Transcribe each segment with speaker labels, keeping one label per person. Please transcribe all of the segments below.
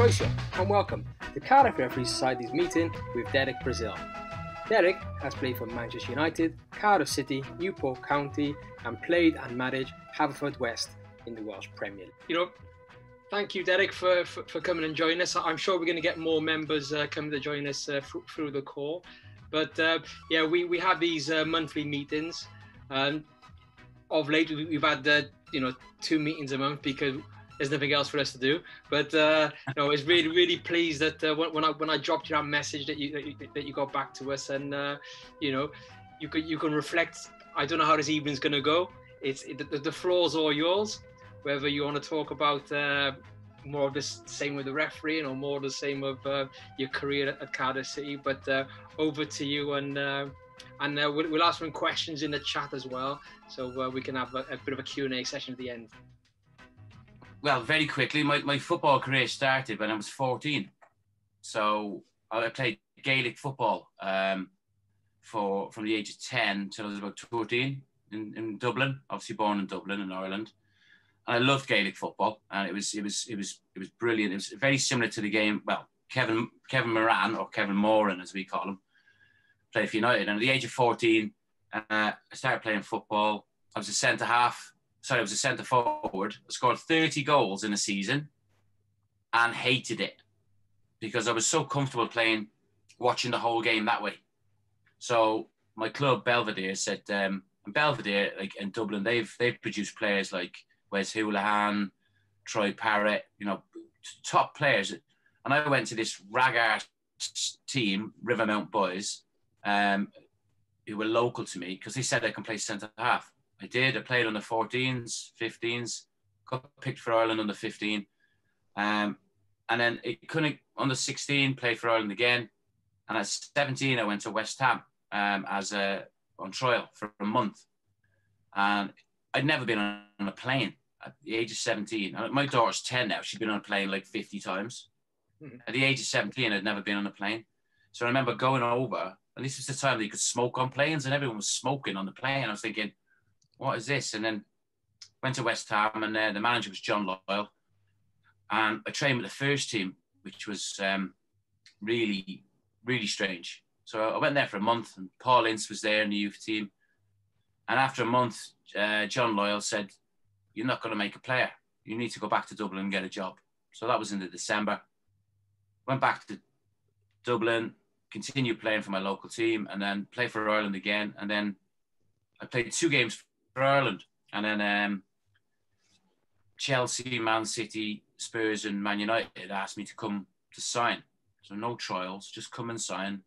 Speaker 1: Croeso and welcome to Cardiff Referee Society's meeting with Derek Brazil. Derek has played for Manchester United, Cardiff City, Newport County and played and managed Haverfordwest in the Welsh Premier League. Thank you, Derek, for coming and joining us. I'm sure we're going to get more members coming to join us through the call. But we have these monthly meetings. Of late, we've had 2 meetings a month because there's nothing else for us to do. But I was really pleased that when I dropped you that message that you got back to us, and you can reflect. I don't know how this evening's going to go. The floor's all yours. Whether you want to talk about more of the same with the refereeing or more of the same of your career at Cardiff City, but over to you, and we'll ask some questions in the chat as well, so we can have a bit of a Q&A session at the end.
Speaker 2: Well, very quickly, my football career started when I was 14. So I played Gaelic football from the age of 10 till I was about 14 in Dublin. Obviously born in Dublin in Ireland. And I loved Gaelic football, and it was brilliant. It was very similar to the game. Well, Kevin Moran, or Kevin Moran as we call him, played for United. And at the age of 14, I started playing football. I was a centre forward. I scored 30 goals in a season and hated it because I was so comfortable watching the whole game that way. So my club, Belvedere, said, and Belvedere, like in Dublin, they've produced players like Wes Houlihan, Troy Parrott, top players. And I went to this rag-ass team, Rivermount Boys, who were local to me because they said I can play centre-half. I did. I played on the 14s, 15s, got picked for Ireland on the 15. And then on the 16, played for Ireland again. And at 17, I went to West Ham on trial for a month. And I'd never been on a plane at the age of 17. My daughter's 10 now. She's been on a plane like 50 times. At the age of 17, I'd never been on a plane. So I remember going over, and this was the time that you could smoke on planes, and everyone was smoking on the plane. I was thinking, what is this? And then went to West Ham, and the manager was John Loyal. And I trained with the first team, which was really, really strange. So I went there for a month, and Paul Ince was there in the youth team. And after a month, John Loyal said, "You're not going to make a player. You need to go back to Dublin and get a job." So that was in December. Went back to Dublin, continued playing for my local team, and then played for Ireland again. And then I played 2 games for Ireland. And then Chelsea, Man City, Spurs and Man United asked me to come to sign. So no trials, just come and sign.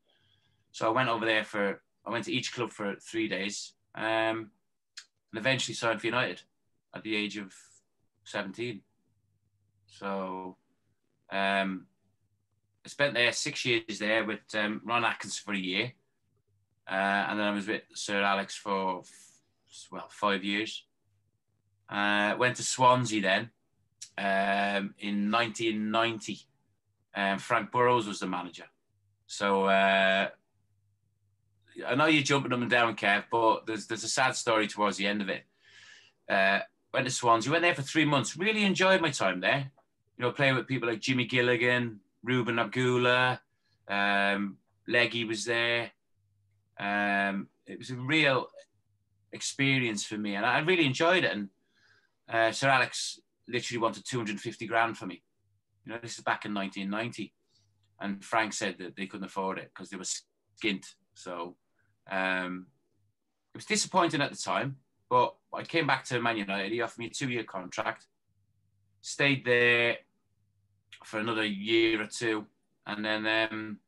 Speaker 2: So I went over there I went to each club for 3 days. And eventually signed for United at the age of 17. So I spent there 6 years there with Ron Atkinson for a year. And then I was with Sir Alex for, 5 years. Went to Swansea then in 1990. Frank Burrows was the manager. So I know you're jumping up and down, Kev, but there's a sad story towards the end of it. Went to Swansea, went there for 3 months. Really enjoyed my time there. Playing with people like Jimmy Gilligan, Ruben Abdullah, Leggy was there. It was a real experience for me, and I really enjoyed it. And Sir Alex literally wanted 250 grand for me. This is back in 1990, and Frank said that they couldn't afford it because they were skint. So it was disappointing at the time, but I came back to Man United. He offered me a 2-year contract, stayed there for another year or 2. And then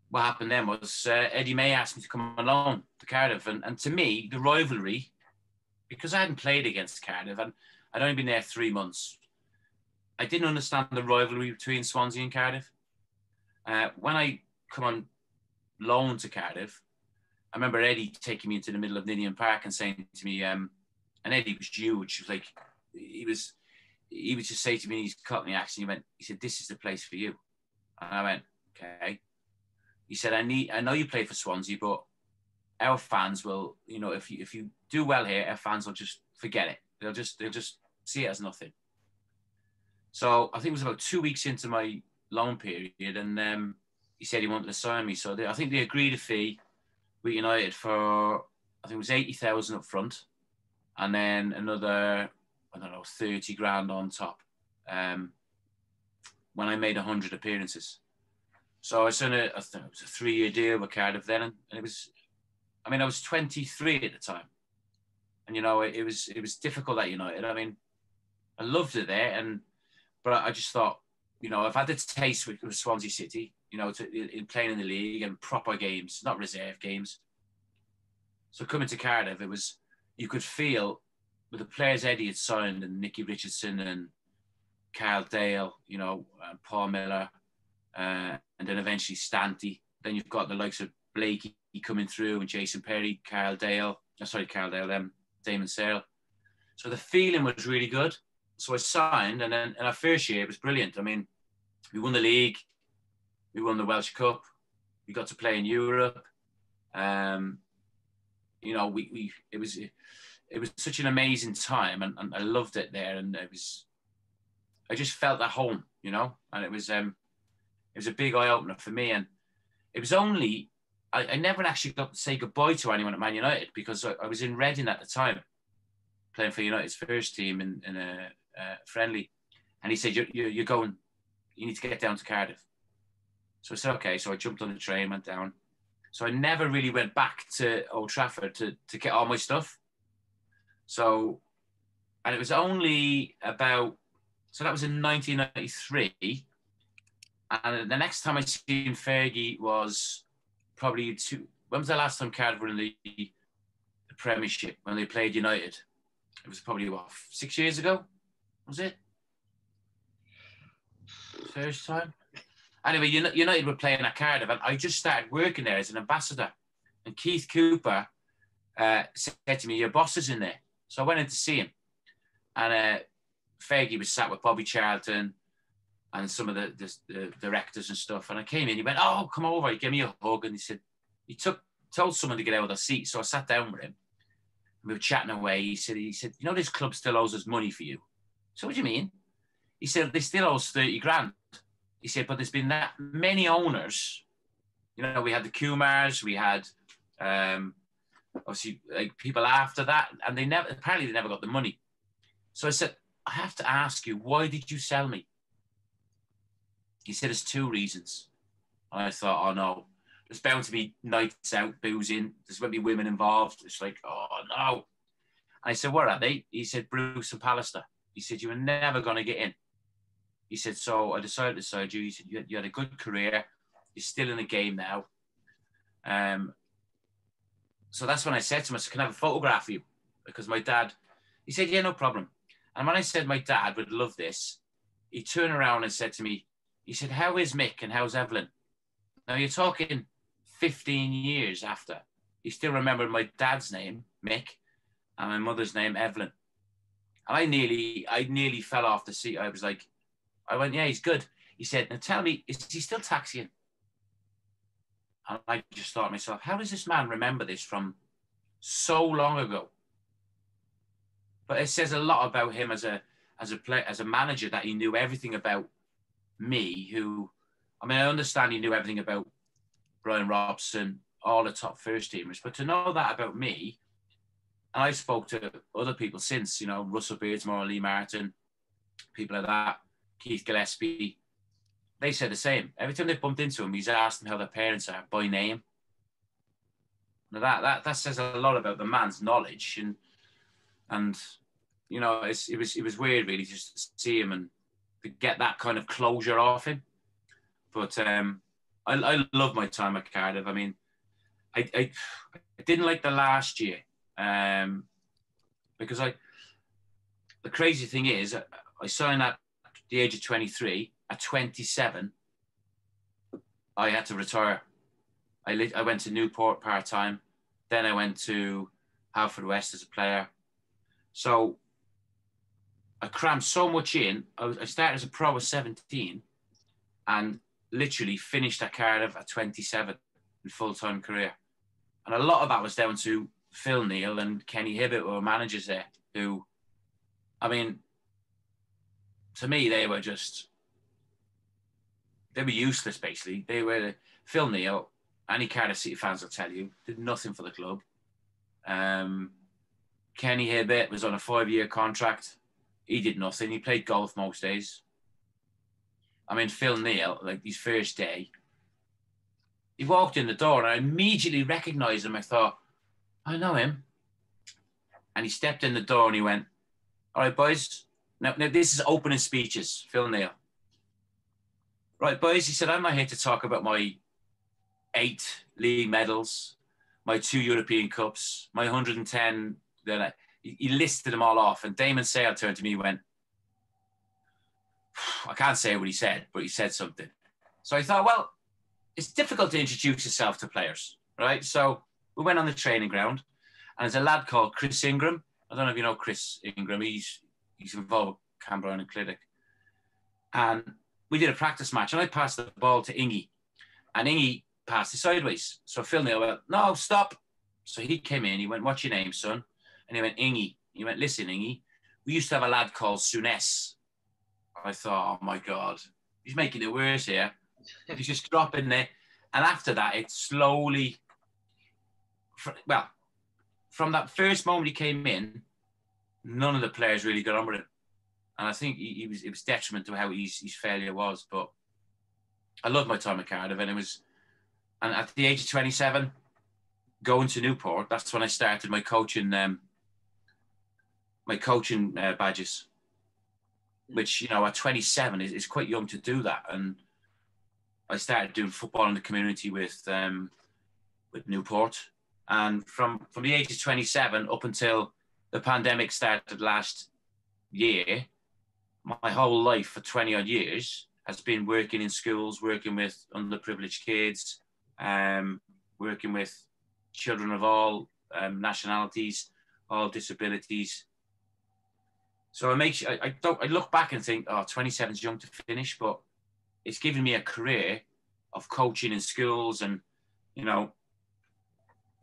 Speaker 2: what happened then was Eddie May asked me to come along to Cardiff. And to me, the rivalry, because I hadn't played against Cardiff and I'd only been there 3 months, I didn't understand the rivalry between Swansea and Cardiff. When I come on loan to Cardiff, I remember Eddie taking me into the middle of Ninian Park and saying to me, and Eddie was huge. Like, he would just say to me, he's Cockney accent. He said, "This is the place for you." And I went, "Okay." He said, I know you play for Swansea, but our fans will, if you do well here, our fans will just forget it. They'll just see it as nothing. So I think it was about 2 weeks into my loan period, and he said he wanted to sign me. So I think they agreed a fee with United for, I think it was 80,000 up front, and then another, I don't know, 30 grand on top when I made 100 appearances. So I signed I think it was a 3-year deal with Cardiff then, and it was, I mean, I was 23 at the time, and it was difficult at United. I mean, I loved it there, but I just thought, I've had the taste with Swansea City, in playing in the league and proper games, not reserve games. So coming to Cardiff, you could feel with the players Eddie had signed, and Nicky Richardson and Kyle Dale, and Paul Miller, and then eventually Stanty. Then you've got the likes of Blakey coming through, and Jason Perry, Damon Searle. So the feeling was really good. So I signed, and then in our first year, it was brilliant. I mean, we won the league, we won the Welsh Cup, we got to play in Europe. It was such an amazing time, and I loved it there, and I just felt at home, and it was a big eye opener for me. And it was only, I never actually got to say goodbye to anyone at Man United, because I was in Reading at the time, playing for United's first team in a friendly, and he said, you're going, you need to get down to Cardiff. So I said, okay. So I jumped on the train, went down. So I never really went back to Old Trafford to get all my stuff. So, and it was only about, so that was in 1993. And the next time I seen Fergie was probably when was the last time Cardiff were in the Premiership, when they played United? It was probably, 6 years ago? Was it? First time? Anyway, United were playing at Cardiff, and I just started working there as an ambassador. And Keith Cooper said to me, your boss is in there. So I went in to see him. And Fergie was sat with Bobby Charlton and some of the directors and stuff. And I came in, he went, oh, come over. He gave me a hug, and he said, told someone to get out of their seat. So I sat down with him. We were chatting away. He said, this club still owes us money for you. So what do you mean? He said, they still owe us 30 grand. He said, but there's been that many owners. We had the Kumars, we had obviously like people after that, and they never got the money. So I said, I have to ask you, why did you sell me? He said, there's 2 reasons. And I thought, oh no, there's bound to be nights out, boozing. There's going to be women involved. It's like, oh no. And I said, what are they? He said, Bruce and Pallister. He said, you were never going to get in. He said, so I decided to sign you. He said, you had a good career. You're still in the game now. So that's when I said to him, I said, can I have a photograph of you? Because my dad, he said, yeah, no problem. And when I said my dad would love this, he turned around and said to me, he said, how is Mick and how's Evelyn? Now you're talking 15 years after. He still remembered my dad's name, Mick, and my mother's name, Evelyn. And I nearly fell off the seat. I went, yeah, he's good. He said, now tell me, is he still taxiing? And I just thought to myself, how does this man remember this from so long ago? But it says a lot about him as a manager, that he knew everything about me, I understand he knew everything about Brian Robson, all the top first teamers, but to know that about me, and I've spoke to other people since, Russell Beardsmore, Lee Martin, people like that, Keith Gillespie, they said the same. Every time they bumped into him, he's asked them how their parents are by name. Now that says a lot about the man's knowledge, and it was weird really just to see him and to get that kind of closure off him. But I love my time at Cardiff. I mean, I didn't like the last year because the crazy thing is I signed at the age of 23. At 27, I had to retire. I went to Newport part-time. Then I went to Haverfordwest as a player. So I crammed so much in. I started as a pro at 17 and literally finished at Cardiff at 27 in full-time career. And a lot of that was down to Phil Neal and Kenny Hibbett, who were managers there, who, I mean, to me, they were useless, basically. They were, Phil Neal, any Cardiff City fans will tell you, did nothing for the club. Kenny Hibbert was on a 5-year contract. He did nothing. He played golf most days. I mean, Phil Neal, like his first day, he walked in the door and I immediately recognised him. I thought, I know him. And he stepped in the door and he went, all right, boys. Now this is opening speeches, Phil Neal. Right, boys, he said, I'm not here to talk about my 8 league medals, my 2 European Cups, my 110. He listed them all off. And Damon Sale turned to me and went, I can't say what he said, but he said something. So I thought, well, it's difficult to introduce yourself to players, right? So we went on the training ground, and there's a lad called Chris Ingram. I don't know if you know Chris Ingram. He's involved with Canberra and Clidic. And we did a practice match, and I passed the ball to Ingy, and Ingy passed it sideways. So Phil Neal went, no, stop. So he came in, he went, what's your name, son? And he went, Ingy. He went, listen, Ingy, we used to have a lad called Souness. I thought, oh my God, he's making it worse here. He's just dropping there. And after that, it slowly, from that first moment he came in, none of the players really got on with him. And I think it was detriment to how his failure was. But I loved my time at Cardiff, and at the age of 27, going to Newport, that's when I started my coaching badges. Which, at 27 is quite young to do that. And I started doing football in the community with Newport. And from the age of 27 up until the pandemic started last year, my whole life for 20 odd years has been working in schools, working with underprivileged kids, working with children of all nationalities, all disabilities. So I look back and think, 27 is young to finish, but it's given me a career of coaching in schools and,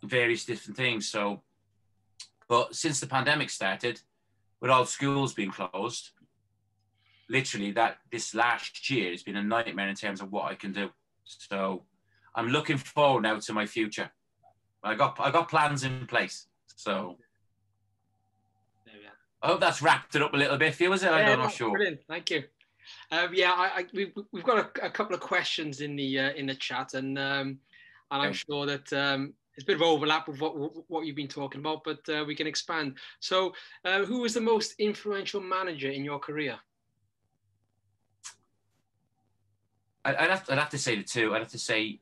Speaker 2: various different things. So, but since the pandemic started, with all schools being closed, literally this last year has been a nightmare in terms of what I can do. So I'm looking forward now to my future. I got plans in place. So I hope that's wrapped it up a little bit for you, is it? I'm not sure.
Speaker 1: Brilliant. Thank you. We've got a couple of questions in the chat, and I'm sure that there's a bit of overlap with what you've been talking about, but we can expand. So, who was the most influential manager in your career?
Speaker 2: I'd have to say the two. I'd have to say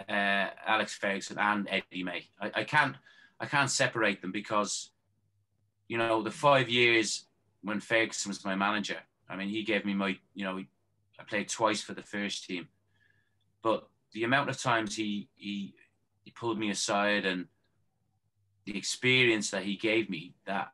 Speaker 2: Alex Ferguson and Eddie May. I can't separate them because, the 5 years when Ferguson was my manager, I mean, he gave me I played twice for the first team, but the amount of times he pulled me aside and the experience that he gave me that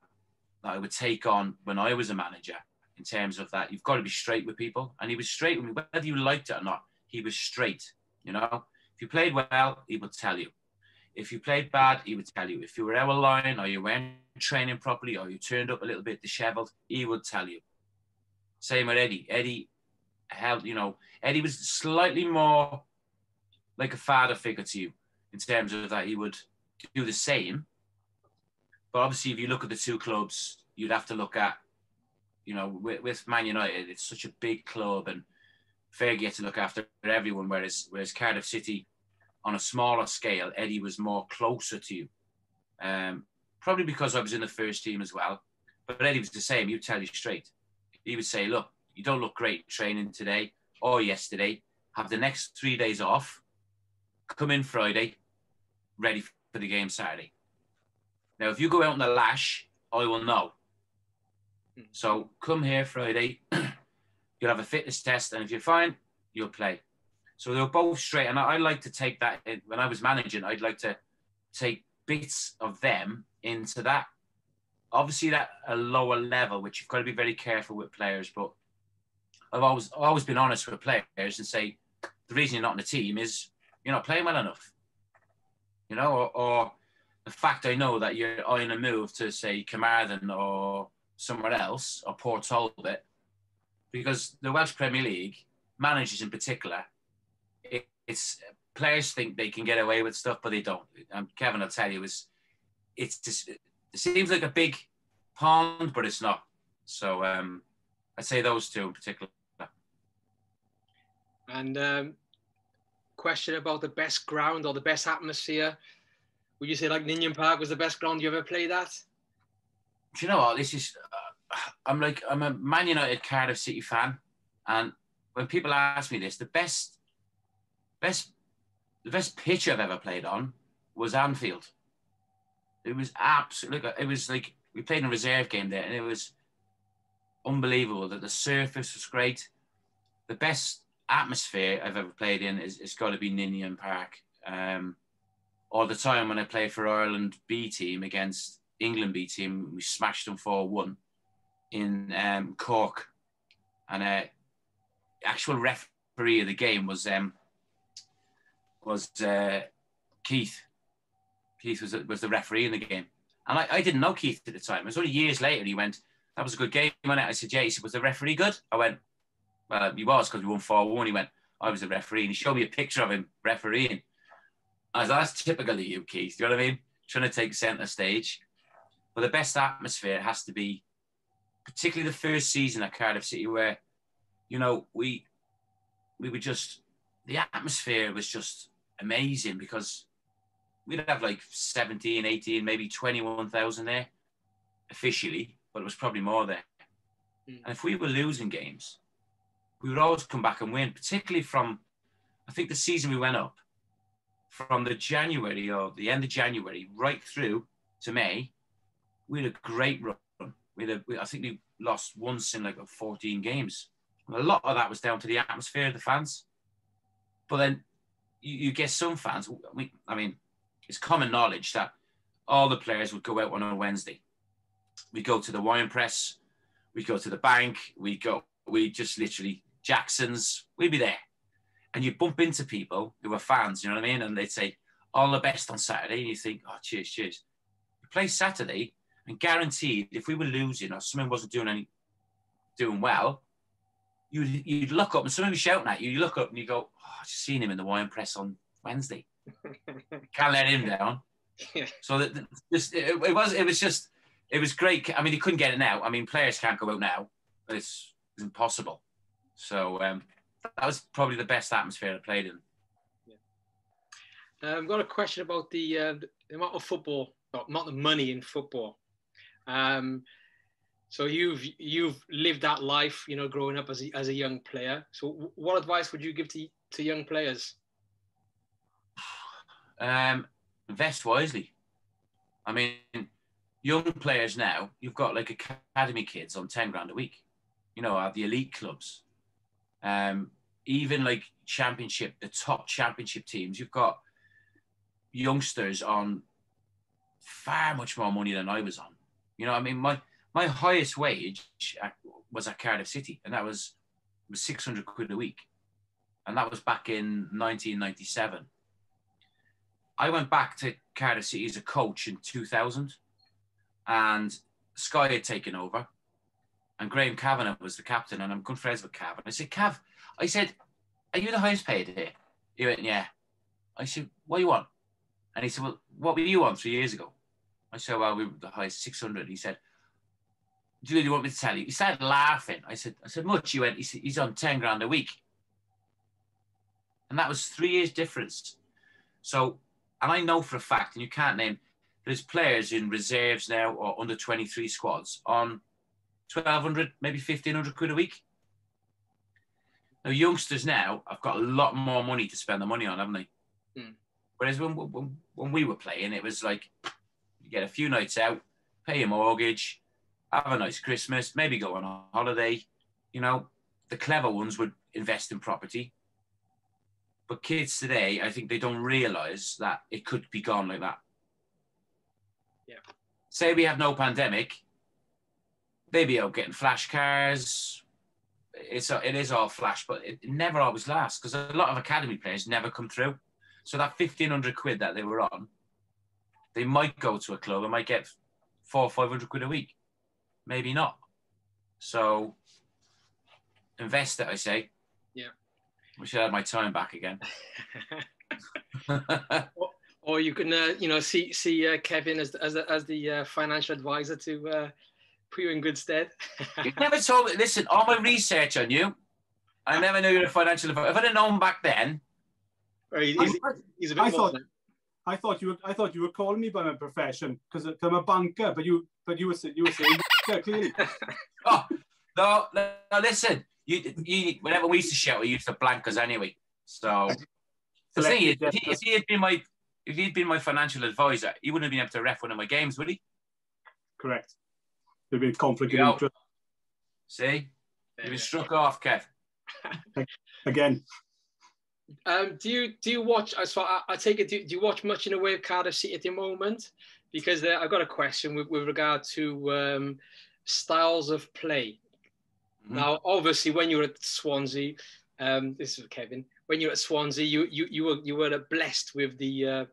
Speaker 2: I would take on when I was a manager, in terms of that, you've got to be straight with people. And he was straight with me, whether you liked it or not, he was straight, If you played well, he would tell you. If you played bad, he would tell you. If you were out of line or you weren't training properly or you turned up a little bit disheveled, he would tell you. Same with Eddie. Eddie was slightly more like a father figure to you in terms of that he would do the same. But obviously, if you look at the two clubs, you'd have to look at, with Man United, it's such a big club and Fergie had to look after everyone, whereas Cardiff City, on a smaller scale, Eddie was more closer to you. Probably because I was in the first team as well. But Eddie was the same. He'd tell you straight. He would say, look, you don't look great training today or yesterday. Have the next 3 days off. Come in Friday, ready for the game Saturday. Now, if you go out in the lash, I will know. So come here Friday. You'll have a fitness test. And if you're fine, you'll play. So they were both straight. And I like to take that, when I was managing, I'd like to take bits of them into that. Obviously, that a lower level, which you've got to be very careful with players. But I've always been honest with players and say, the reason you're not in the team is you're not playing well enough. Or the fact I know that you're eyeing a move to, say, Carmarthen or somewhere else, or Port Talbot, because the Welsh Premier League, managers in particular, it's players think they can get away with stuff, but they don't. And Kevin, I'll tell you, it's just, it seems like a big pond, but it's not. So I'd say those two in particular.
Speaker 1: And question about the best ground or the best atmosphere. Would you say like Ninian Park was the best ground you ever played at?
Speaker 2: Do you know what? This is, I'm a Man United Cardiff City fan. And when people ask me this, the best pitch I've ever played on was Anfield. It was absolutely, it was like, we played in a reserve game there and it was unbelievable that the surface was great. The best atmosphere I've ever played in it's got to be Ninian Park. All the time when I played for Ireland B team against England B team, we smashed them 4-1 in Cork. And actual referee of the game was Keith. Keith was the referee in the game. And I didn't know Keith at the time. It was only years later he went, that was a good game, wasn't it? I said, yeah. He said, was the referee good? I went, well, he was, because we won 4-1. He went, I was the referee. And he showed me a picture of him refereeing. I was like, that's typical of you, Keith. You know what I mean? Trying to take centre stage. But the best atmosphere has to be, particularly the first season at Cardiff City, where, you know, we were just, the atmosphere was just amazing, because we'd have like 17, 18, maybe 21,000 there officially, but it was probably more there. And if we were losing games, we would always come back and win, particularly from, I think the season we went up, from the January or the end of January right through to May, we had a great run. I think we lost once in like 14 games. And a lot of that was down to the atmosphere of the fans. But then you get some fans, I mean, it's common knowledge that all the players would go out on a Wednesday. We go to the wine press, we go to the bank, we just literally, Jackson's, we'd be there. And you bump into people who are fans, you know what I mean? And they'd say, all the best on Saturday. And you think, oh, cheers, cheers. You play Saturday, and guaranteed, if we were losing or someone wasn't doing well, you'd look up and someone was shouting at you. You look up and you go, oh, I just seen him in the wine press on Wednesday. Can't let him down.
Speaker 1: Yeah.
Speaker 2: So it was great. I mean, he couldn't get it now. I mean, players can't go out now. It's impossible. So that was probably the best atmosphere I played in.
Speaker 1: Yeah. I've got a question about the amount of football, not the money in football. So you've lived that life, you know, growing up as a young player. So what advice would you give to young players?
Speaker 2: Invest wisely. I mean, young players now, you've got like academy kids on 10 grand a week, you know, at the elite clubs. Even like the top championship teams, you've got youngsters on far much more money than I was on. You know, I mean, my highest wage was at Cardiff City, and that was 600 quid a week. And that was back in 1997. I went back to Cardiff City as a coach in 2000, and Sky had taken over, and Graham Kavanagh was the captain, and I'm good friends with Cav. And I said, Cav, are you the highest paid here? He went, yeah. I said, what do you want? And he said, well, what were you on 3 years ago? I said, well, we were the highest, 600. He said, do you really want me to tell you? He started laughing. I said, much? He went, he's on 10 grand a week. And that was 3 years difference. So, and I know for a fact, and you can't name, there's players in reserves now or under 23 squads on 1,200, maybe 1,500 quid a week. Now, youngsters now have got a lot more money to spend the money on, haven't they? Whereas when we were playing, it was like, you get a few nights out, pay your mortgage, have a nice Christmas, maybe go on a holiday. You know, the clever ones would invest in property. But kids today, I think they don't realise that it could be gone like that.
Speaker 1: Yeah.
Speaker 2: Say we have no pandemic, they'd be out getting flash cars. It is all flash, but it never always lasts, because a lot of academy players never come through. So that 1,500 quid that they were on, they might go to a club and might get 400 or 500 quid a week. Maybe not. So invest it, I say.
Speaker 1: Yeah.
Speaker 2: Wish I had my time back again.
Speaker 1: Or you can, see Kevin as the financial advisor to put you in good stead.
Speaker 2: You never told me. Listen, all my research on you, I never knew you were a financial advisor. If I'd have known back then,
Speaker 1: he's a bit more.
Speaker 3: I thought you were calling me by my profession because I'm a banker, but you were saying clearly.
Speaker 2: Oh no! Listen, you whenever we used to shout, we used to blank us anyway. So the thing is, if he'd been my financial advisor, he wouldn't have been able to ref one of my games, would he?
Speaker 3: Correct. There'd be a conflict of interest.
Speaker 2: See, you've been struck off, Kev.
Speaker 3: Again.
Speaker 1: Do you watch? I take it. Do you watch much in the way of Cardiff City at the moment? Because I've got a question with regard to styles of play. Mm-hmm. Now, obviously, when you were at Swansea, this is Kevin. When you were at Swansea, you were blessed with the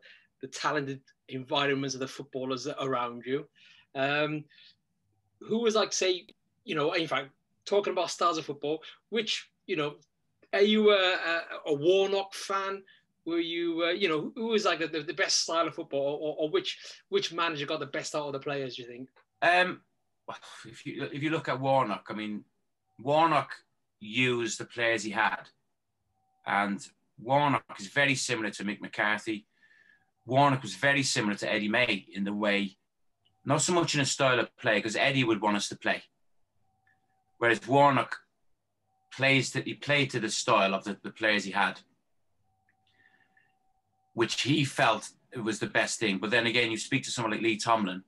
Speaker 1: talented environments of the footballers around you. Who was in fact, talking about styles of football, which are you a Warnock fan? Were you, who was like the best style of football, or which manager got the best out of the players, do you think?
Speaker 2: If you look at Warnock, I mean, Warnock used the players he had. And Warnock is very similar to Mick McCarthy. Warnock was very similar to Eddie May in the way, not so much in a style of play, because Eddie would want us to play. Whereas Warnock played to the style of the players he had, which he felt it was the best thing. But then again, you speak to someone like Lee Tomlin,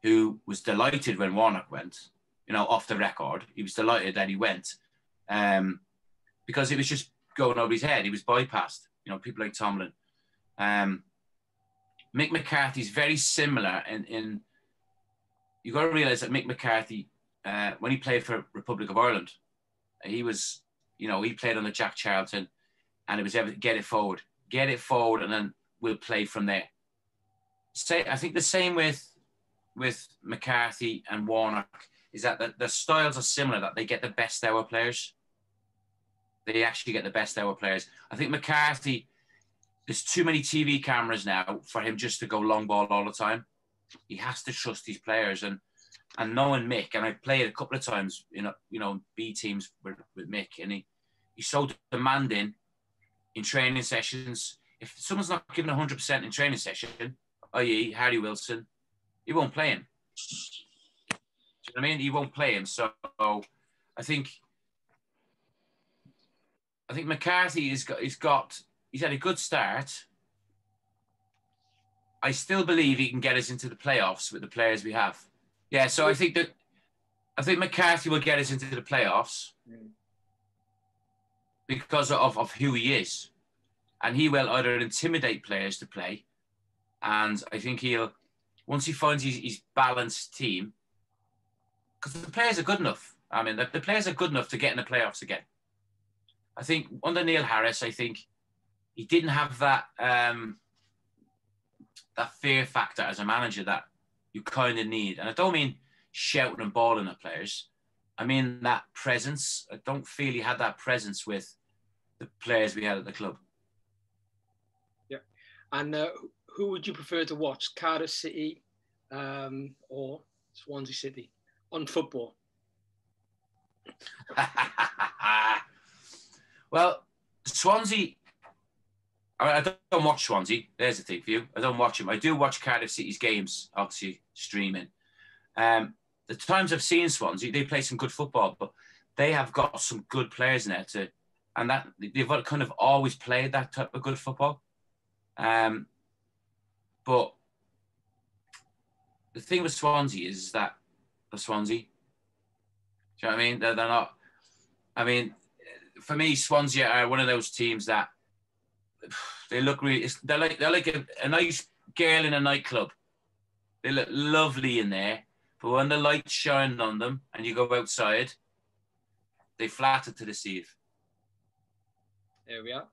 Speaker 2: who was delighted when Warnock went, off the record. He was delighted that he went because it was just going over his head. He was bypassed, people like Tomlin. Mick McCarthy's very similar in you got to realise that Mick McCarthy, when he played for Republic of Ireland, he was, he played under Jack Charlton, and it was get it forward, and then we'll play from there. I think the same with McCarthy and Warnock is that the styles are similar, that they get the best out of players. They actually get the best out of players. I think McCarthy, there's too many TV cameras now for him just to go long ball all the time. He has to trust these players, and knowing Mick, and I played a couple of times, B teams with Mick, and he's so demanding in training sessions. If someone's not giving 100% in training session, i.e. Harry Wilson, he won't play him. Do you know what I mean? He won't play him. So I think McCarthy he's had a good start. I still believe he can get us into the playoffs with the players we have. Yeah, so I think McCarthy will get us into the playoffs because of who he is. And he will either intimidate players to play, and I think once he finds his balanced team, because the players are good enough. I mean, the players are good enough to get in the playoffs again. I think under Neil Harris, I think he didn't have that that fear factor as a manager that you kind of need. And I don't mean shouting and bawling at players. I mean that presence. I don't feel he had that presence with the players we had at the club.
Speaker 1: Yeah. And who would you prefer to watch, Cardiff City or Swansea City on football?
Speaker 2: Well, Swansea, I don't watch Swansea. There's the thing for you. I don't watch them. I do watch Cardiff City's games, obviously, streaming. The times I've seen Swansea, they play some good football, but they have got some good players in there and that they've kind of always played that type of good football. But the thing with Swansea is that the Swansea. Do you know what I mean? They're not. I mean, for me, Swansea are one of those teams that they look really. They're like a nice girl in a nightclub. They look lovely in there, but when the lights shine on them and you go outside, they flatter to deceive.
Speaker 1: There we are.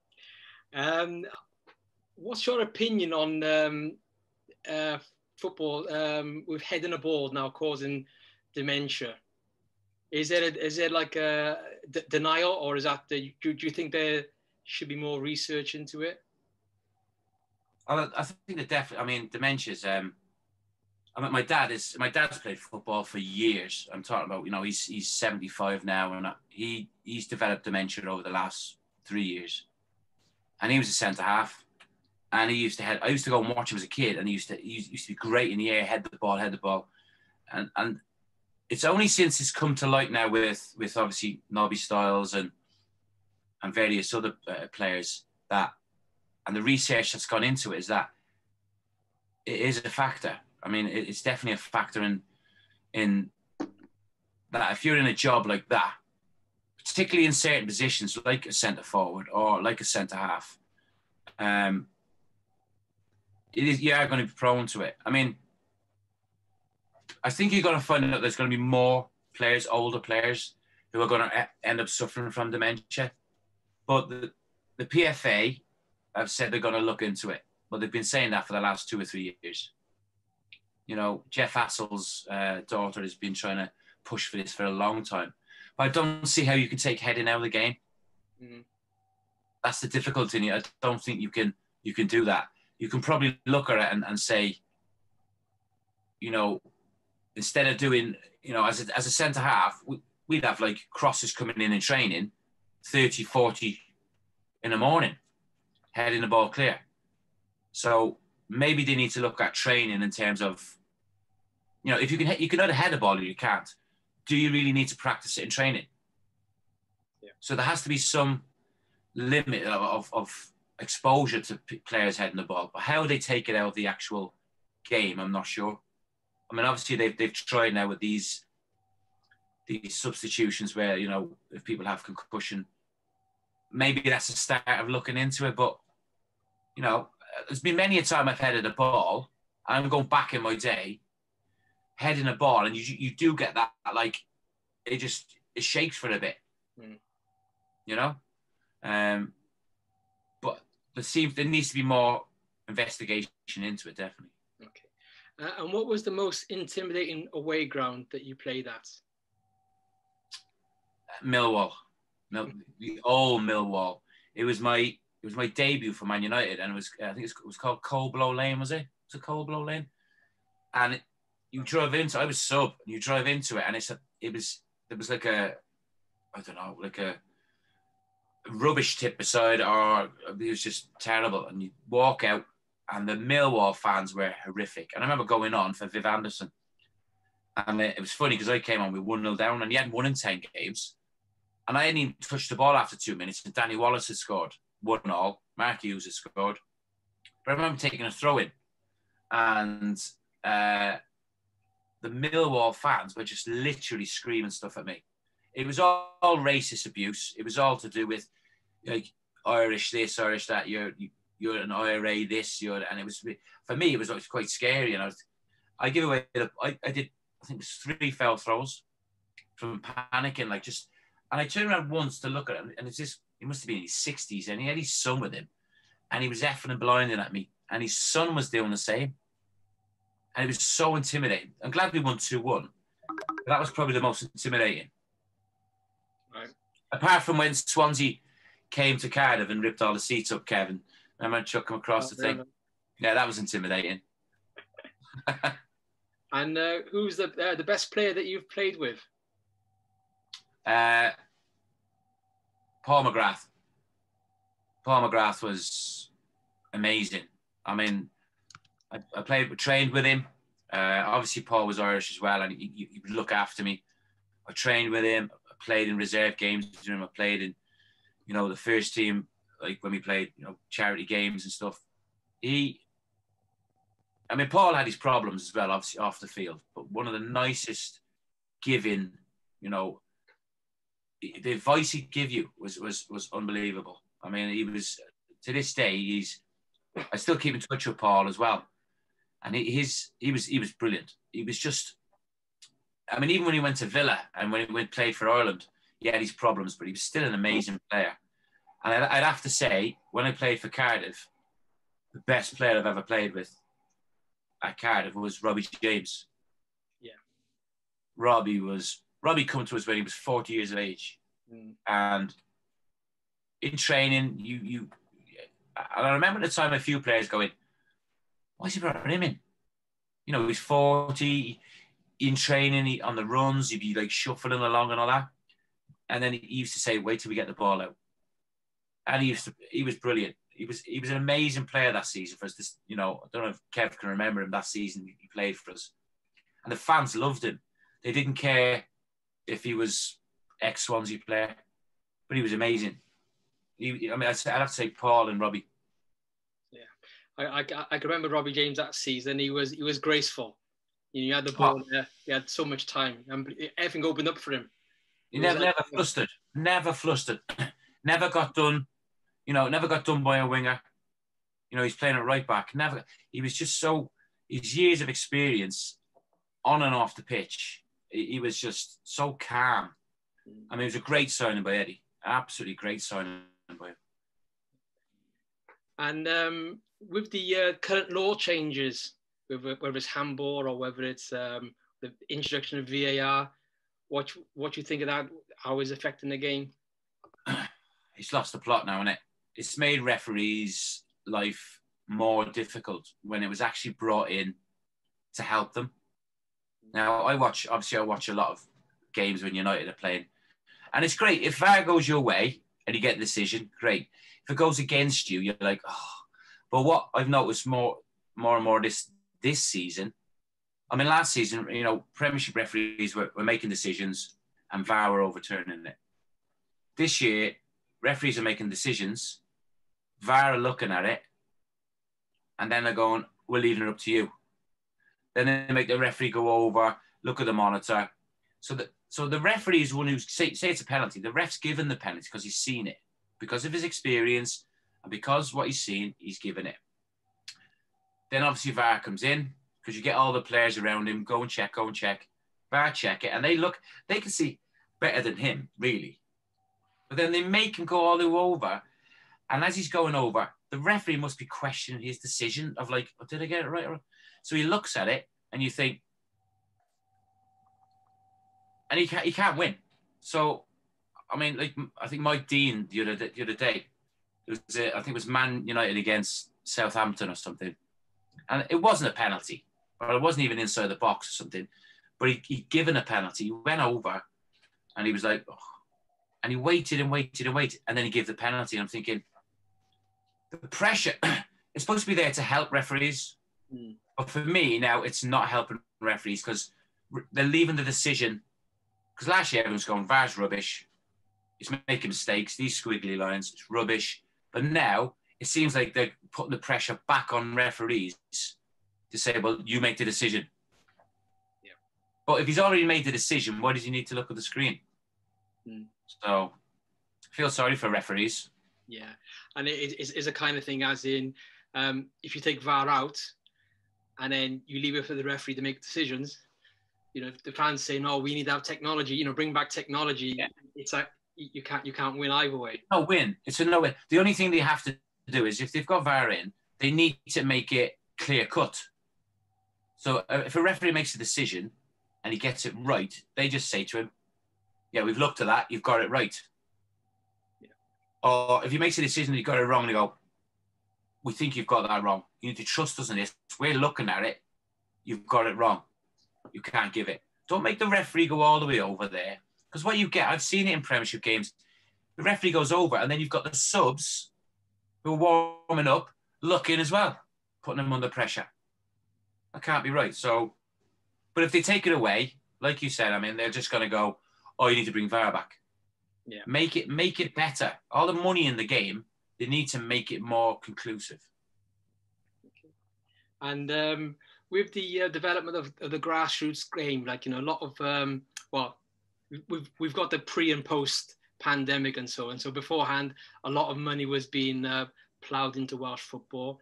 Speaker 1: What's your opinion on football with head and a ball now causing dementia? Is it like a denial, or is that do you think there should be more research into it?
Speaker 2: I think that definitely. I mean, dementia's. I mean, my dad's played football for years. I'm talking about, he's 75 now, and he's developed dementia over the last 3 years. And he was a centre half, and I used to go and watch him as a kid, and he used to be great in the air, head the ball, and it's only since it's come to light now with obviously Nobby Stiles and various other players and the research that's gone into it is that it is a factor. I mean, it's definitely a factor in that if you're in a job like that, particularly in certain positions like a centre forward or like a centre half, you are going to be prone to it. I mean, I think you're going to find out there's going to be more players, older players, who are going to end up suffering from dementia. But the PFA have said they're going to look into it. But they've been saying that for the last 2 or 3 years. Jeff Hassel's daughter has been trying to push for this for a long time. But I don't see how you can take heading out of the game. Mm-hmm. That's the difficulty. I don't think you can do that. You can probably look at it and say, instead of doing, as a centre half, we'd have like crosses coming in and training 30, 40 in the morning, heading the ball clear. So maybe they need to look at training in terms of, if you can either head a ball or you can't. Do you really need to practice it in training? Yeah. So there has to be some limit of exposure to players heading the ball. But how they take it out of the actual game, I'm not sure. I mean, obviously they've tried now with these substitutions where, if people have concussion, maybe that's a start of looking into it. But, there's been many a time I've headed a ball, and I'm going back in my day, heading a ball, and you do get that, like, it shakes for a bit, But there needs to be more investigation into it, definitely.
Speaker 1: Okay. And what was the most intimidating away ground that you played at?
Speaker 2: Millwall. The old Millwall. It was my debut for Man United, and I think it was called Coldblow Lane, was it? Was it Coldblow Lane? And you drove into. I was sub, and you drive into it, and it was like a rubbish tip beside, or it was just terrible. And you walk out, and the Millwall fans were horrific. And I remember going on for Viv Anderson, and it was funny because I came on with 1-0 down, and he hadn't won in 10 games. And I hadn't even touched the ball after 2 minutes, and Danny Wallace had scored 1-0. Mark Hughes had scored. But I remember taking a throw in, and the Millwall fans were just literally screaming stuff at me. It was all racist abuse. It was all to do with, like, Irish this, Irish that. You're an IRA this. And it was, for me, it was quite scary. And I give away. I did, I think it was 3 foul throws from panicking, like just. And I turned around once to look at him, and he must have been in his 60s, and he had his son with him, and he was effing and blinding at me, and his son was doing the same. And it was so intimidating. I'm glad we won 2-1. But that was probably the most intimidating. Right. Apart from when Swansea came to Cardiff and ripped all the seats up, Kevin. Remember Chuck come across the thing? Yeah, that was intimidating.
Speaker 1: And who's the best player that you've played with?
Speaker 2: Paul McGrath. Paul McGrath was amazing. I mean, I trained with him. Obviously, Paul was Irish as well, and he would look after me. I trained with him. I played in reserve games with him. I played in, the first team, like when we played, charity games and stuff. Paul had his problems as well, obviously off the field, but one of the nicest giving, the advice he'd give you was unbelievable. I mean, he was, to this day, I still keep in touch with Paul as well. And he was brilliant. He was just, even when he went to Villa and when he played for Ireland, he had his problems, but he was still an amazing player. And I'd have to say, when I played for Cardiff, the best player I've ever played with at Cardiff was Robbie James.
Speaker 1: Yeah.
Speaker 2: Robbie was Robbie come to us when he was 40 years of age. And in training, and I remember at the time a few players going, why is he brought him in? You know, he's 40, in training, on the runs, he'd be like shuffling along and all that. And then he used to say, wait till we get the ball out. And he was brilliant. He was an amazing player that season for us. This, you know, I don't know if Kev can remember him that season he played for us. And the fans loved him. They didn't care if he was ex-Swansea player, but he was amazing. I'd have to say Paul and Robbie.
Speaker 1: Yeah, I can remember Robbie James that season. He was graceful. You know, he had the ball there. He had so much time, and everything opened up for him.
Speaker 2: He never flustered. Never flustered. Never got done. You know, never got done by a winger. You know, he's playing at right back. Never. He was just so. His years of experience on and off the pitch. He was just so calm. I mean, it was a great signing by Eddie. Absolutely great signing by him.
Speaker 1: And with the current law changes, whether it's handball or whether it's the introduction of VAR, what do you think of that? How is it affecting the game?
Speaker 2: It's lost the plot now, isn't it? It's made referees' life more difficult when it was actually brought in to help them. Now, I watch a lot of games when United are playing. And it's great. If VAR goes your way and you get a decision, great. If it goes against you, you're like, oh. But what I've noticed more and more this season, I mean, last season, you know, Premiership referees were making decisions and VAR were overturning it. This year, referees are making decisions, VAR are looking at it, and then they're going, we're leaving it up to you. Then they make the referee go over, look at the monitor. So the referee is one who say it's a penalty. The ref's given the penalty because he's seen it, because of his experience, and because what he's seen, he's given it. Then obviously VAR comes in, because you get all the players around him, go and check. VAR check it, and they can see better than him, really. But then they make him go all the way over, and as he's going over, the referee must be questioning his decision of like, oh, did I get it right? So he looks at it, and you think, and he can't win. So, I mean, like, I think Mike Dean the other day, I think it was Man United against Southampton or something, and it wasn't a penalty, or it wasn't even inside the box or something, but he'd given a penalty. He went over, and he was like, oh, and he waited, and then he gave the penalty. And I'm thinking, the pressure, it's supposed to be there to help referees, but for me now, it's not helping referees because they're leaving the decision. Because last year everyone's going, VAR's rubbish. It's making mistakes. These squiggly lines, it's rubbish. But now it seems like they're putting the pressure back on referees to say, well, you make the decision.
Speaker 1: Yeah.
Speaker 2: But if he's already made the decision, why does he need to look at the screen? So I feel sorry for referees.
Speaker 1: Yeah. And it is a kind of thing as in, if you take VAR out and then you leave it for the referee to make decisions, you know, if the fans say, no, we need to have technology, you know, bring back technology. Yeah. It's like, you can't win either way.
Speaker 2: No win. It's a no win. The only thing they have to do is if they've got VAR in, they need to make it clear cut. So if a referee makes a decision and he gets it right, they just say to him, yeah, we've looked at that. You've got it right. Yeah. Or if he makes a decision and you got it wrong, they go, we think you've got that wrong. You need to trust us in this. We're looking at it. You've got it wrong. You can't give it. Don't make the referee go all the way over there. Because what you get, I've seen it in Premiership games, the referee goes over and then you've got the subs who are warming up, looking as well, putting them under pressure. That can't be right. So, but if they take it away, like you said, I mean, they're just going to go, oh, you need to bring VAR back.
Speaker 1: Yeah.
Speaker 2: Make it better. All the money in the game, they need to make it more conclusive.
Speaker 1: Okay. And with the development of the grassroots game, like, you know, a lot of, we've got the pre and post pandemic and so on. So beforehand, a lot of money was being ploughed into Welsh football.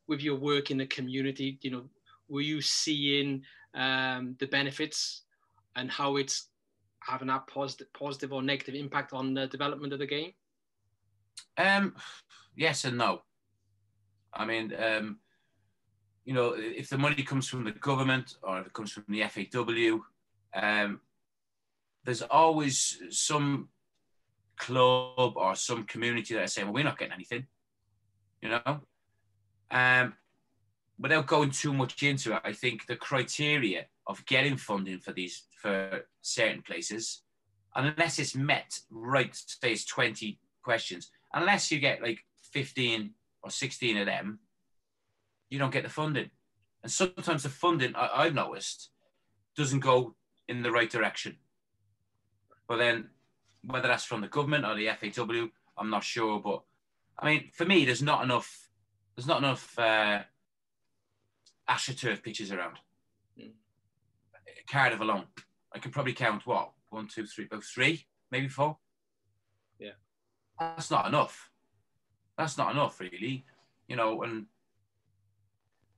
Speaker 1: With your work in the community, you know, were you seeing the benefits and how it's having that positive or negative impact on the development of the game?
Speaker 2: Yes and no. I mean, you know, if the money comes from the government or if it comes from the FAW, there's always some club or some community that are saying, well, we're not getting anything, you know? Without going too much into it, I think the criteria of getting funding for certain places, unless it's met right, say it's 20 questions, unless you get like 15 or 16 of them, you don't get the funding. And sometimes the funding, I've noticed, doesn't go in the right direction. But then, whether that's from the government or the FAW, I'm not sure. But I mean, for me, there's not enough AstroTurf pitches around. Cardiff alone, I could probably count what, 1, 2, 3, about 3, maybe 4.
Speaker 1: Yeah,
Speaker 2: that's not enough. That's not enough, really, you know.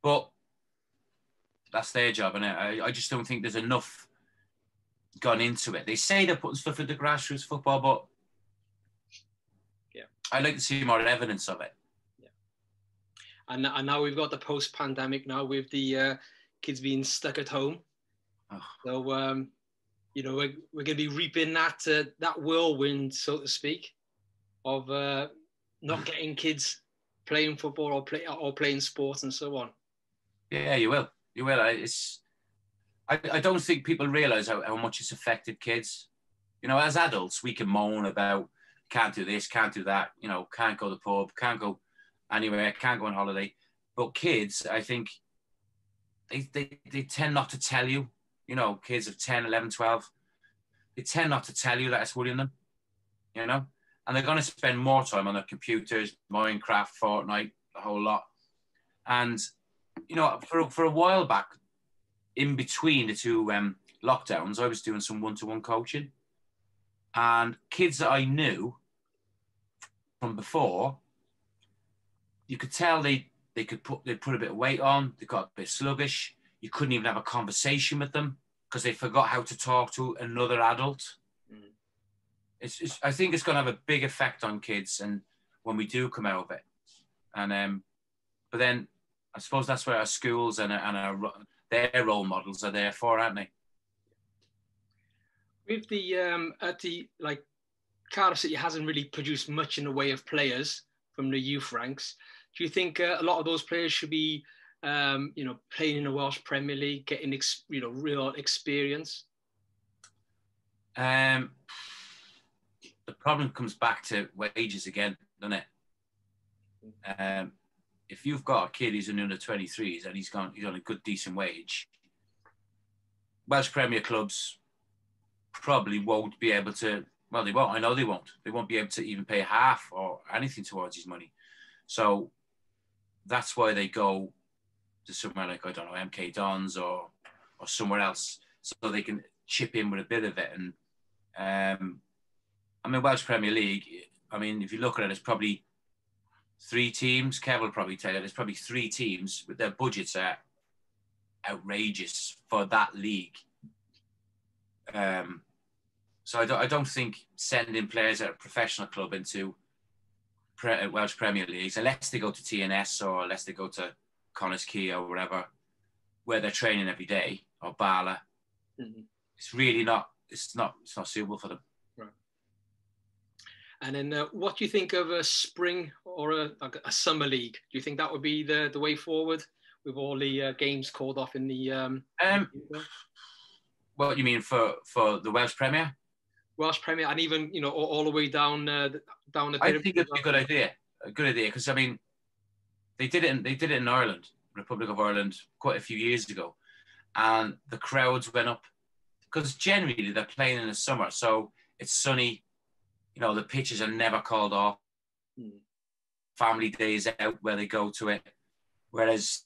Speaker 2: But that's their job, and I just don't think there's enough gone into it. They say they're putting stuff into grassroots football, but
Speaker 1: yeah,
Speaker 2: I'd like to see more evidence of it.
Speaker 1: Yeah, and now we've got the post-pandemic now with the kids being stuck at home. Oh. So you know, we're going to be reaping that whirlwind, so to speak, of not getting kids playing football or playing sports and so on.
Speaker 2: Yeah, you will. You will. I don't think people realise how much it's affected kids. You know, as adults, we can moan about can't do this, can't do that, you know, can't go to the pub, can't go anywhere, can't go on holiday. But kids, I think, they tend not to tell you, you know, kids of 10, 11, 12, they tend not to tell you that it's worrying them, you know? And they're going to spend more time on their computers, Minecraft, Fortnite, the whole lot. And, you know, for a while back, in between the two lockdowns, I was doing some one-to-one coaching. And kids that I knew from before, you could tell they'd put a bit of weight on, they got a bit sluggish. You couldn't even have a conversation with them because they forgot how to talk to another adult. Mm. I think it's going to have a big effect on kids, and when we do come out of it. And but then I suppose that's where our schools and their role models are there for, aren't they?
Speaker 1: With the like Cardiff City hasn't really produced much in the way of players from the youth ranks. Do you think a lot of those players should be, you know, playing in the Welsh Premier League, getting real experience?
Speaker 2: The problem comes back to wages again, doesn't it? If you've got a kid who's in under 23s and he's on a good decent wage, Welsh Premier clubs probably won't be able to. Well, they won't. I know they won't. They won't be able to even pay half or anything towards his money. So that's why they go to somewhere like, I don't know, MK Dons or somewhere else, so they can chip in with a bit of it. And I mean, Welsh Premier League, I mean, if you look at it, it's probably 3 teams. Kev will probably tell you, there's probably 3 teams, but their budgets are outrageous for that league. So I don't think sending players at a professional club into Welsh Premier Leagues, unless they go to TNS or unless they go to Connors Quay or wherever, where they're training every day, or Bala, it's really not. It's not suitable for them.
Speaker 1: Right. And then, what do you think of a spring or a summer league? Do you think that would be the way forward with all the games called off in the?
Speaker 2: What you mean for the Welsh Premier?
Speaker 1: Welsh Premier, and even all the way down the.
Speaker 2: I think it'd be a good idea. A good idea, because I mean, they did it in Ireland, Republic of Ireland, quite a few years ago, and the crowds went up because generally they're playing in the summer, so it's sunny. You know, the pitches are never called off. Family days out where they go to it, whereas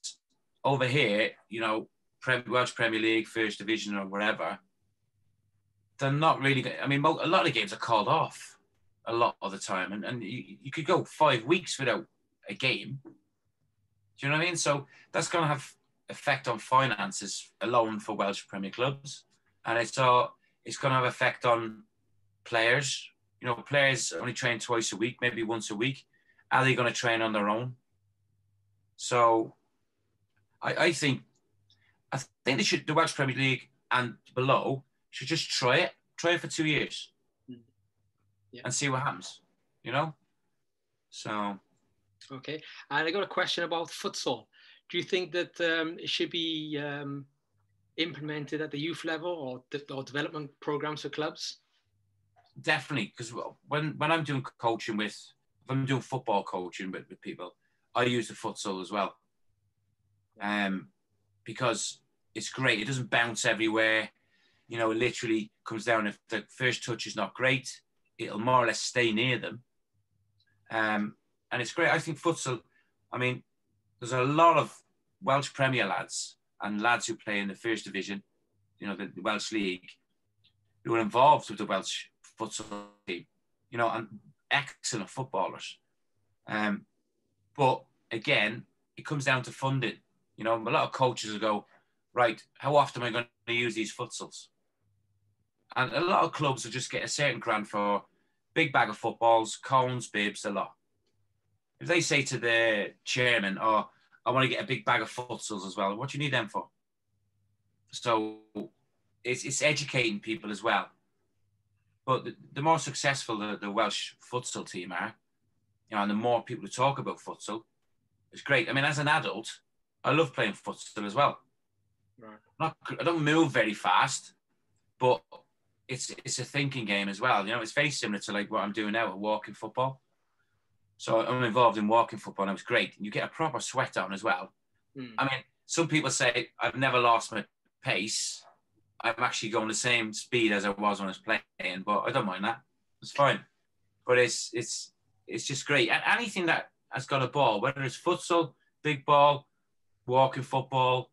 Speaker 2: over here, you know, Welsh Premier League, First Division or wherever, they're not really. I mean, a lot of the games are called off a lot of the time, and you could go 5 weeks without a game. Do you know what I mean? So that's going to have effect on finances alone for Welsh Premier clubs, and it's going to have effect on players. You know, players only train twice a week, maybe once a week. Are they going to train on their own? So I think they should, the Welsh Premier League and below should just try it try it for 2 years
Speaker 1: Yeah.
Speaker 2: and see what happens, you know? So.
Speaker 1: Okay. And I got a question about futsal. Do you think that it should be implemented at the youth level or development programs for clubs?
Speaker 2: Definitely, because when I'm doing coaching if I'm doing football coaching with people, I use the futsal as well. Because it's great. It doesn't bounce everywhere. You know, it literally comes down. If the first touch is not great, it'll more or less stay near them. And it's great. I think futsal, I mean, there's a lot of Welsh Premier lads and lads who play in the first division, you know, the Welsh League, who are involved with the Welsh futsal team, you know, and excellent footballers. But again, it comes down to funding. You know, a lot of coaches will go, right, how often am I going to use these futsals? And a lot of clubs will just get a certain grant for big bag of footballs, cones, bibs, a lot. If they say to the chairman, oh, I want to get a big bag of futsals as well, what do you need them for? So it's educating people as well. But the more successful the Welsh futsal team are, you know, and the more people who talk about futsal, it's great. I mean, as an adult, I love playing futsal as well. Right. I don't move very fast, but it's a thinking game as well. You know, it's very similar to like what I'm doing now at walking football. So I'm involved in walking football, and it was great. You get a proper sweat on as well. I mean, some people say I've never lost my pace. I'm actually going the same speed as I was when I was playing, but I don't mind that. It's fine. But it's just great. And anything that has got a ball, whether it's futsal, big ball, walking football,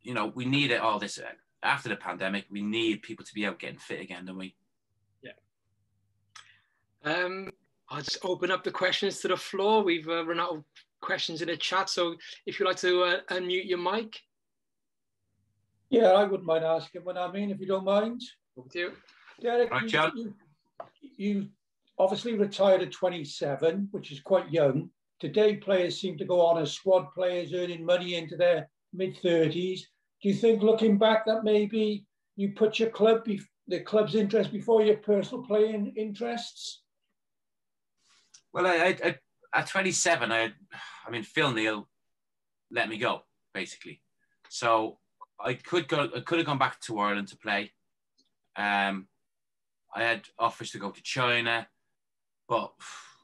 Speaker 2: you know, we need it all this. After the pandemic, we need people to be out getting fit again, don't we?
Speaker 1: Yeah. I'll just open up the questions to the floor. We've run out of questions in the chat, so if you'd like to unmute your mic.
Speaker 4: Yeah, I wouldn't mind asking one, I mean, if you don't mind.
Speaker 1: Over to you.
Speaker 4: Derek,
Speaker 2: right, John.
Speaker 4: You obviously retired at 27, which is quite young. Today, players seem to go on as squad players earning money into their mid-30s. Do you think, looking back, that maybe you put your the club's interest before your personal playing interests?
Speaker 2: Well, I at 27, I mean, Phil Neal let me go, basically. So I could have gone back to Ireland to play. I had offers to go to China, but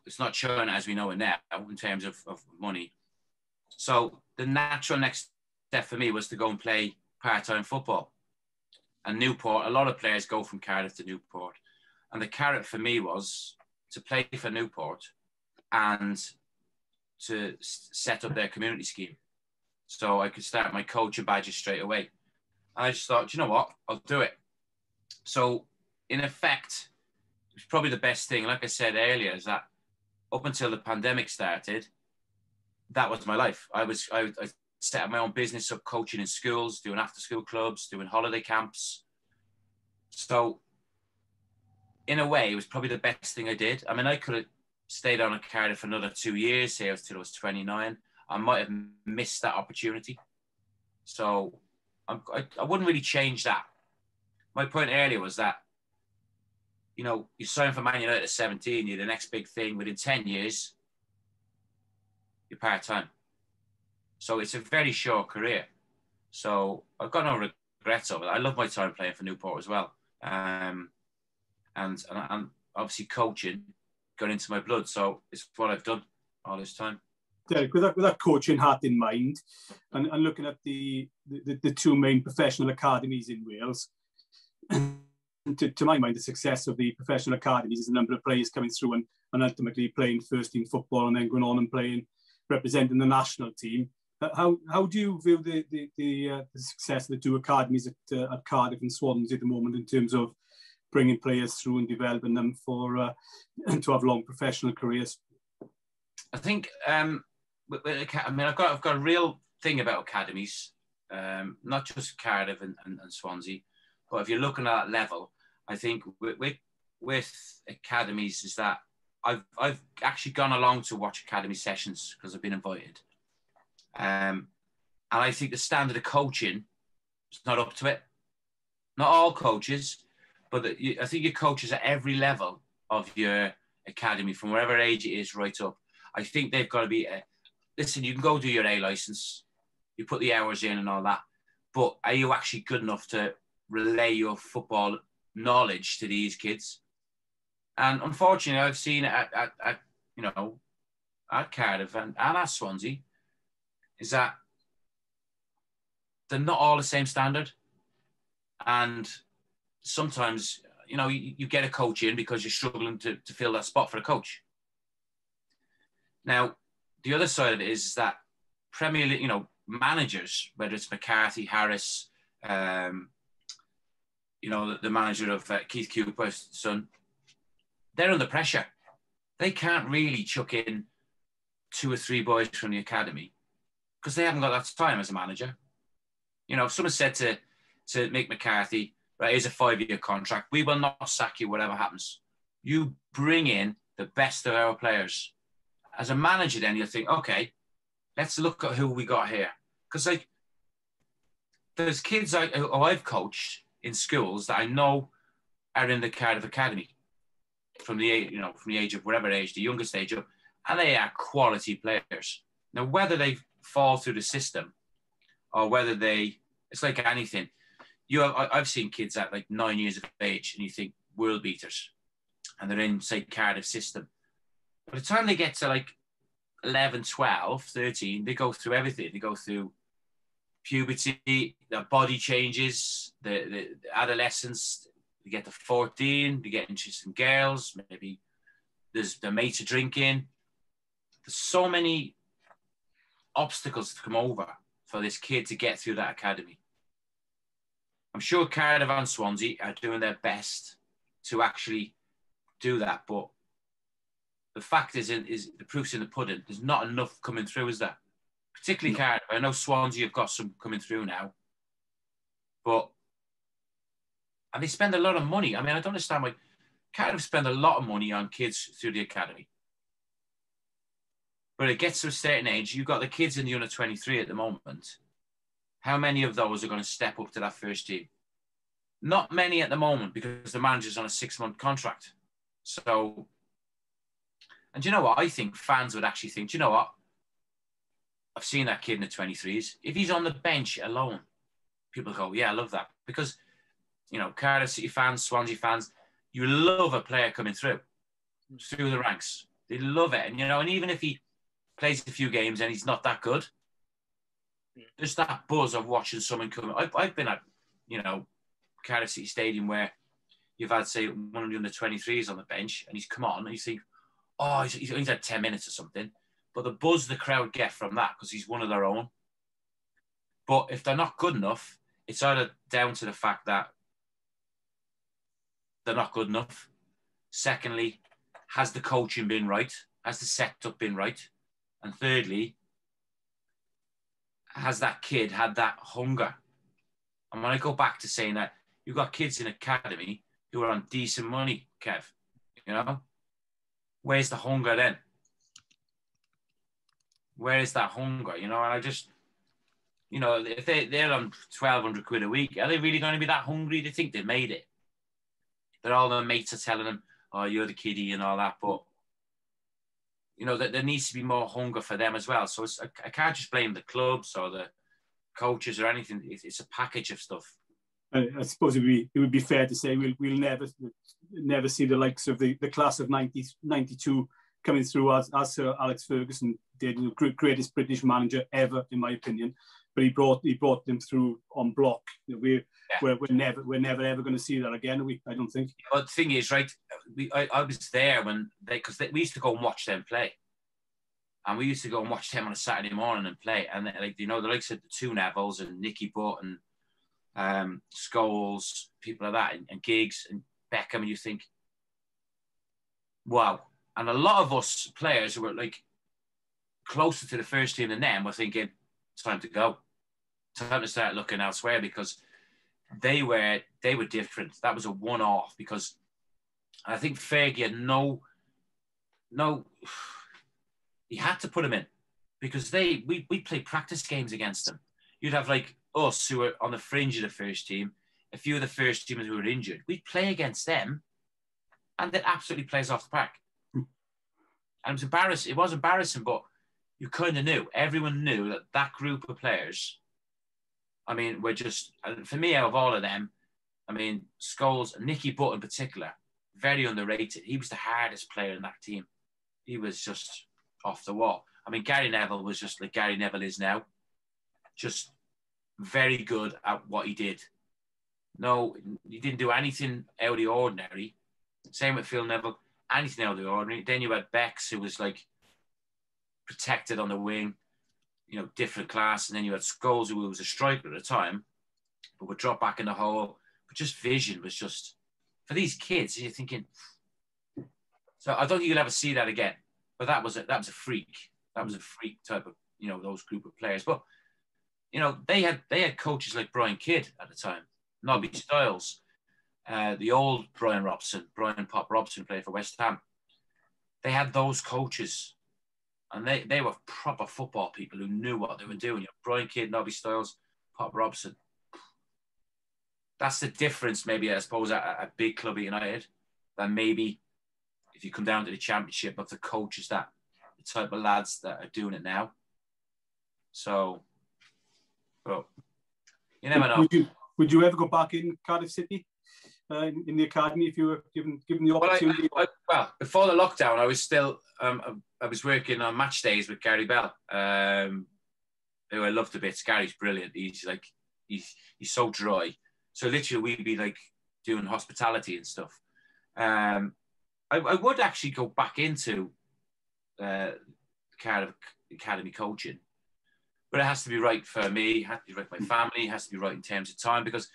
Speaker 2: it's not China as we know it now in terms of money. So the natural next step for me was to go and play part-time football. And Newport, a lot of players go from Cardiff to Newport. And the carrot for me was to play for Newport and to set up their community scheme. So I could start my coaching badges straight away. And I just thought, you know what, I'll do it. So in effect, it was probably the best thing, like I said earlier, is that up until the pandemic started, that was my life. I set up my own business up, coaching in schools, doing after-school clubs, doing holiday camps. So in a way, it was probably the best thing I did. I mean, I could have stayed on at Cardiff for another 2 years, say till I was 29. I might have missed that opportunity. So I wouldn't really change that. My point earlier was that, you know, you sign for Man United at 17, you're the next big thing. Within 10 years, you're part-time. So it's a very short career. So I've got no regrets of it. I love my time playing for Newport as well. And obviously coaching got into my blood. So it's what I've done all this time.
Speaker 3: Derek, with that coaching hat in mind, and looking at the two main professional academies in Wales, to my mind, the success of the professional academies is the number of players coming through and ultimately playing first team football and then going on and representing the national team. How do you view the success of the two academies at Cardiff and Swansea at the moment in terms of bringing players through and developing them to have long professional careers?
Speaker 2: I think I've got a real thing about academies, not just Cardiff and Swansea, but if you're looking at that level, I think with academies is that I've actually gone along to watch academy sessions because I've been invited. And I think the standard of coaching is not up to it. Not all coaches, But I think your coaches at every level of your academy, from whatever age it is right up, I think they've got to be, listen, you can go do your A license, you put the hours in and all that, but are you actually good enough to relay your football knowledge to these kids? And unfortunately, I've seen it at you know, at Cardiff and at Swansea, is that they're not all the same standard. And sometimes, you know, you get a coach in because you're struggling to fill that spot for a coach. Now, the other side of it is that Premier League, you know, managers, whether it's McCarthy, Harris, you know, the manager of Keith Cooper's son, they're under pressure. They can't really chuck in 2 or 3 boys from the academy because they haven't got that time as a manager. You know, if someone said to Mick McCarthy, right, here's a 5-year contract, we will not sack you whatever happens. You bring in the best of our players. As a manager, then you'll think, okay, let's look at who we got here. Because, like, there's kids who I've coached in schools that I know are in the Cardiff Academy from the age of whatever age, the youngest age up, and they are quality players. Now, whether they fall through the system or whether it's like anything. I've seen kids at like 9 years of age and you think world beaters and they're in, say, Cardiff system. By the time they get to like 11, 12, 13, they go through everything. They go through puberty, their body changes, the adolescence. They get to 14, they get interested in girls. Maybe their mates are drinking. There's so many obstacles to come over for this kid to get through that academy. I'm sure Cardiff and Swansea are doing their best to actually do that, but the fact is the proof's in the pudding. There's not enough coming through, is there? Particularly Cardiff. I know Swansea have got some coming through now, and they spend a lot of money. I mean, I don't understand why Cardiff spend a lot of money on kids through the academy. But it gets to a certain age, you've got the kids in the under 23 at the moment. How many of those are going to step up to that first team? Not many at the moment because the manager's on a 6-month contract. So, and do you know what? I think fans would actually think, do you know what? I've seen that kid in the 23s. If he's on the bench alone, people go, yeah, I love that. Because, you know, Cardiff City fans, Swansea fans, you love a player coming through the ranks. They love it. And, you know, and even if he plays a few games and he's not that good, there's that buzz of watching someone come. I've been at, you know, Cardiff City Stadium where you've had, say, one of the under 23s on the bench and he's come on and you think, oh, he's had 10 minutes or something. But the buzz the crowd get from that because he's one of their own. But if they're not good enough, it's either down to the fact that they're not good enough. Secondly, has the coaching been right? Has the setup been right? And thirdly, has that kid had that hunger? And when I go back to saying that, you've got kids in academy who are on decent money, Kev, you know? Where's the hunger then? Where is that hunger, you know? And I just, you know, if they're on 1,200 quid a week, are they really going to be that hungry? They think they've made it. They're all their mates are telling them, oh, you're the kiddie and all that. But, you know, there needs to be more hunger for them as well. So I can't just blame the clubs or the coaches or anything. It's a package of stuff.
Speaker 3: I suppose it would be fair to say we'll never see the likes of the class of 92 coming through as Sir Alex Ferguson did, the greatest British manager ever, in my opinion. But he brought them through on block. We're never ever going to see that again. I don't think.
Speaker 2: But the thing is, right? I was there when we used to go and watch them play, and we used to go and watch them on a Saturday morning and play. And like, you know, the likes of the two Nevilles and Nicky Butt and Scholes, people like that, and Giggs and Beckham, and you think, wow. And a lot of us players who were like closer to the first team than them were thinking, it's time to go. It's time to start looking elsewhere because they were different. That was a one-off because I think Fergie had no, he had to put them in because we played practice games against them. You'd have like us who were on the fringe of the first team a few of the first teamers who were injured, we'd play against them and they'd absolutely play us off the park. And it was embarrassing. It was embarrassing, but you kind of knew. Everyone knew that that group of players, I mean, were just, for me, out of all of them, I mean, Scholes, Nicky Butt in particular, very underrated. He was the hardest player in that team. He was just off the wall. I mean, Gary Neville was just like Gary Neville is now. Just very good at what he did. No, he didn't do anything out of the ordinary. Same with Phil Neville, anything out of the ordinary. Then you had Bex, who was like protected on the wing, you know, different class. And then you had Scholes, who was a striker at the time, but would drop back in the hole. But just vision was just, for these kids, you're thinking, so I don't think you'll ever see that again. But that was a freak. That was a freak type of, you know, those group of players. But, you know, they had coaches like Brian Kidd at the time, Nobby Stiles, the old Brian Pop Robson played for West Ham. They had those coaches, and they were proper football people who knew what they were doing. You know, Brian Kidd, Nobby Stiles, Pop Robson. That's the difference, maybe, I suppose, at a big club at United, than maybe if you come down to the Championship, of the coaches the type of lads that are doing it now. So, well, you never know.
Speaker 3: Would you ever go back in Cardiff City, in the academy, if you were given the opportunity?
Speaker 2: Well, before the lockdown, I was still I was working on match days with Gary Bell, who I love to bits. Gary's brilliant. He's so dry. So literally, we'd be like doing hospitality and stuff. I would actually go back into Cardiff Academy coaching, but it has to be right for me. It has to be right for my family. It has to be right in terms of time, because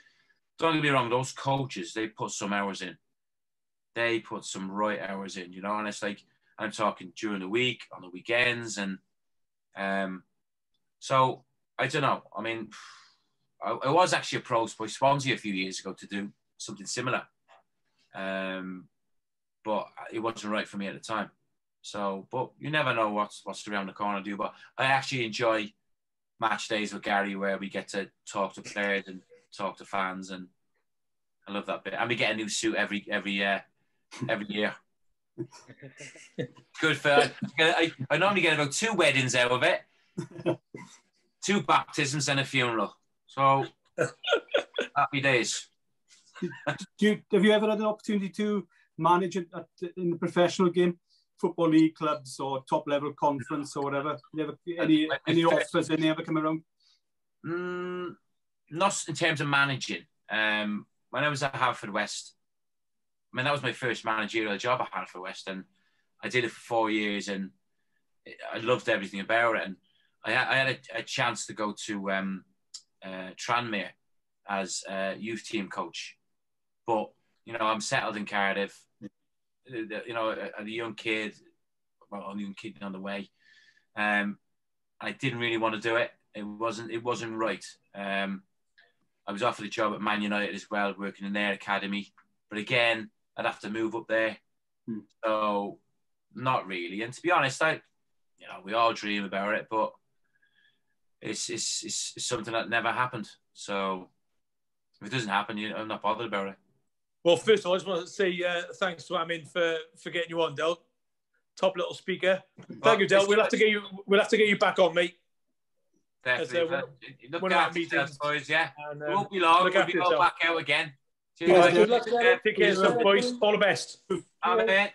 Speaker 2: don't get me wrong, those coaches, they put some hours in. They put some right hours in, you know. And it's like, I'm talking during the week, on the weekends, and so I don't know. I mean, I was actually approached by Swansea a few years ago to do something similar. But it wasn't right for me at the time. So, but you never know what's around the corner to do. But I actually enjoy match days with Gary, where we get to talk to players and talk to fans, and I love that bit. And we get a new suit every year. Good for I normally get about 2 weddings out of it, 2 baptisms and a funeral. So happy days.
Speaker 3: Have you ever had an opportunity to manage it in the professional game, football league clubs or top level conference or whatever? Any offers? Any ever come around?
Speaker 2: Not in terms of managing. When I was at Haverfordwest, I mean, that was my first managerial job at Haverfordwest, and I did it for 4 years, and I loved everything about it. And I had a chance to go to Tranmere as a youth team coach, but you know, I'm settled in Cardiff. You know, a young kid, only young kid on the way. I didn't really want to do it. It wasn't right. I was offered a job at Man United as well, working in their academy, but again, I'd have to move up there. So, not really. And to be honest, we all dream about it, but it's something that never happened. So, if it doesn't happen, I'm not bothered about it.
Speaker 5: Well, first of all, I just want to say thanks to Amin for getting you on, Del. Top little speaker. Thank you, Del. We'll have to get you back on, mate.
Speaker 2: Definitely. Look after yourselves, boys. Yeah.
Speaker 5: And,
Speaker 2: we won't be long. We'll be all back out again.
Speaker 5: Cheers. Good luck, take care, boys. All the best.
Speaker 2: Amen.